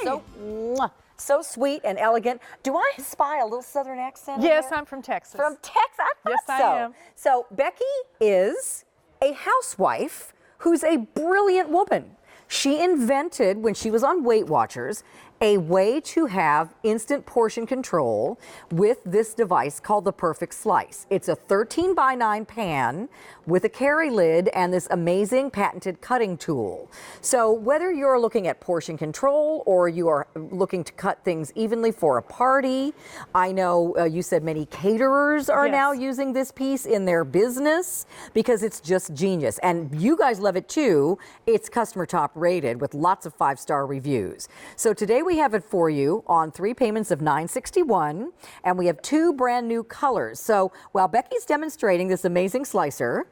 So, so sweet and elegant. Do I spy a little Southern accent? Yes, in there? I'm from Texas. From Texas? I thought Yes, so. I am. So Becky is a housewife who's a brilliant woman. She invented, when she was on Weight Watchers, a way to have instant portion control with this device called the Perfect Slice. It's a 13x9 pan with a carry lid and this amazing patented cutting tool. So whether you're looking at portion control or you are looking to cut things evenly for a party, I know you said many caterers are now using this piece in their business because it's just genius. And you guys love it too. It's customer top rated with lots of 5-star reviews. So today we have it for you on 3 payments of $9.61, and we have 2 brand new colors. So while Becky's demonstrating this amazing slicer,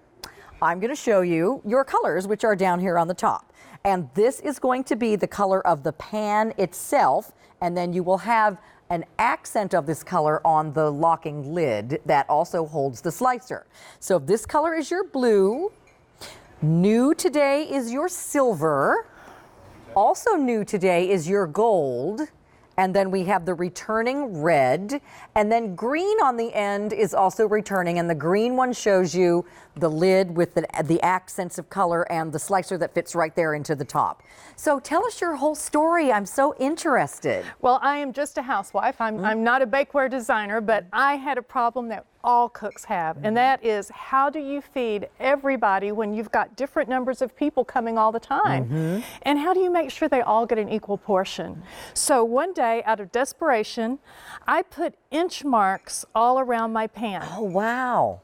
I'm going to show you your colors, which are down here on the top. And this is going to be the color of the pan itself, and then you will have an accent of this color on the locking lid that also holds the slicer. So this color is your blue. New today is your silver. Also new today is your gold, and then we have the returning red, and then green on the end is also returning, and the green one shows you the lid with the accents of color and the slicer that fits right there into the top. So tell us your whole story. I'm so interested. Well, I am just a housewife. I'm not a bakeware designer, but I had a problem that all cooks have, and that is, how do you feed everybody when you've got different numbers of people coming all the time? And how do you make sure they all get an equal portion? So one day, out of desperation, I put inch marks all around my pan. Oh, wow.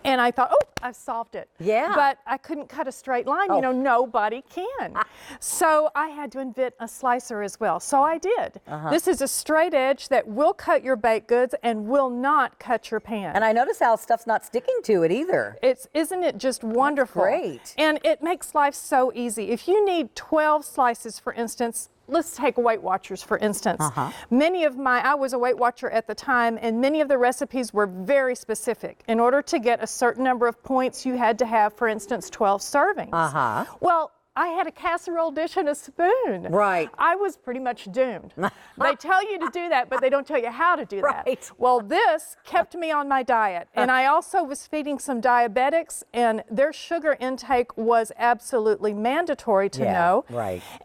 And I thought, oh, I've solved it. Yeah. But I couldn't cut a straight line. You know, nobody can. So I had to invent a slicer as well. So I did. This is a straight edge that will cut your baked goods and will not cut your pan. And I notice how stuff's not sticking to it either. Isn't it just wonderful? That's great. And it makes life so easy. If you need 12 slices, for instance, let's take Weight Watchers, for instance. I was a Weight Watcher at the time, and many of the recipes were very specific. In order to get a certain number of points, you had to have, for instance, 12 servings. Well, I had a casserole dish and a spoon. Right. I was pretty much doomed. They tell you to do that, but they don't tell you how to do that. Well, this kept me on my diet. And I also was feeding some diabetics, and their sugar intake was absolutely mandatory to know.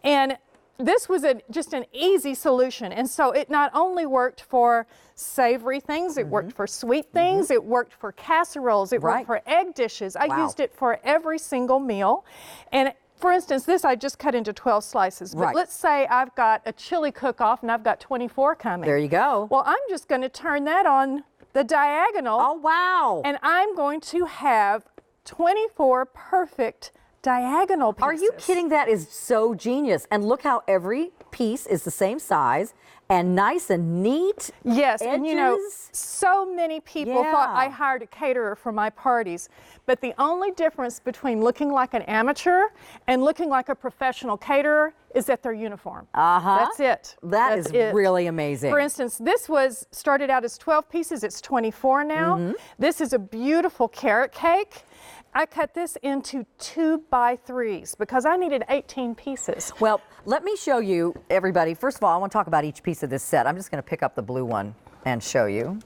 And this was just an easy solution. And so it not only worked for savory things, it worked for sweet things, it worked for casseroles, it worked for egg dishes. I used it for every single meal. And for instance, this I just cut into 12 slices. But let's say I've got a chili cook-off and I've got 24 coming. There you go. Well, I'm just going to turn that on the diagonal. Oh, wow. And I'm going to have 24 perfect diagonal pieces. Are you kidding? That is so genius. And look how every piece is the same size and nice and neat. Yes, edges. And you know, so many people thought I hired a caterer for my parties, but the only difference between looking like an amateur and looking like a professional caterer is that they're uniform. That's it. That's it. Really amazing. For instance, this started out as 12 pieces, it's 24 now. This is a beautiful carrot cake. I cut this into 2x3s because I needed 18 pieces. Well, let me show you, everybody. First of all, I want to talk about each piece of this set. I'm just going to pick up the blue one and show you.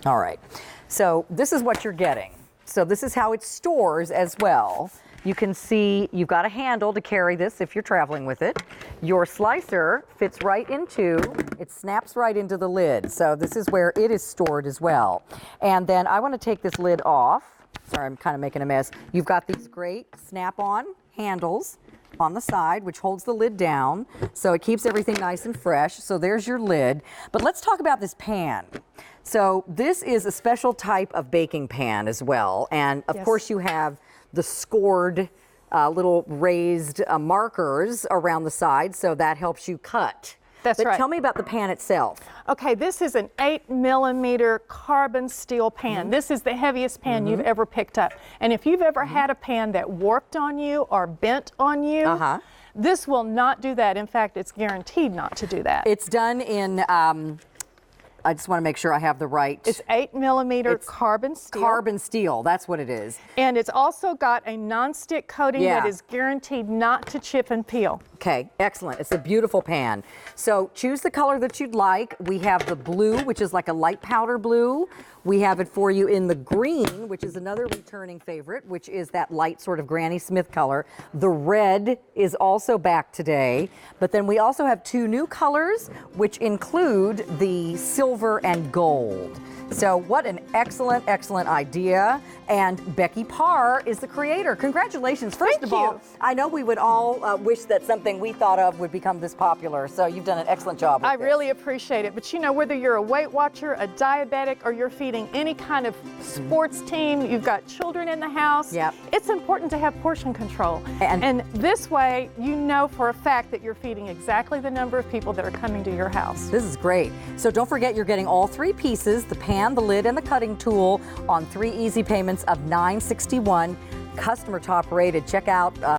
All right. So this is what you're getting. So this is how it stores as well. You can see you've got a handle to carry this if you're traveling with it. Your slicer fits right into, it snaps right into the lid. So this is where it is stored as well. And then I want to take this lid off. Sorry, I'm kind of making a mess. You've got these great snap-on handles on the side, which holds the lid down, so it keeps everything nice and fresh. So there's your lid. But let's talk about this pan. So this is a special type of baking pan as well. And of course you have the scored little raised markers around the side, so that helps you cut. That's right. Tell me about the pan itself. Okay, this is an 8mm carbon steel pan. This is the heaviest pan you've ever picked up. And if you've ever had a pan that warped on you or bent on you, this will not do that. In fact, it's guaranteed not to do that. It's done in, I just want to make sure I have the right. It's 8mm carbon steel. Carbon steel, that's what it is. And it's also got a non-stick coating that is guaranteed not to chip and peel. Okay, excellent. It's a beautiful pan. So choose the color that you'd like. We have the blue, which is like a light powder blue. We have it for you in the green, which is another returning favorite, which is that light sort of Granny Smith color. The red is also back today. But then we also have 2 new colors, which include the silver and gold. So what an excellent, excellent idea. And Becky Parr is the creator. Congratulations. First of all, I know we would all wish that something we thought of would become this popular. So you've done an excellent job with I this. really appreciate it. But you know, whether you're a Weight Watcher, a diabetic, or you're feeding any kind of sports team, you've got children in the house, it's important to have portion control. And this way, you know for a fact that you're feeding exactly the number of people that are coming to your house. This is great. So don't forget, you're getting all 3 pieces, the pan, the lid, and the cutting tool on 3 easy payments of $9.61. Customer top rated. Check out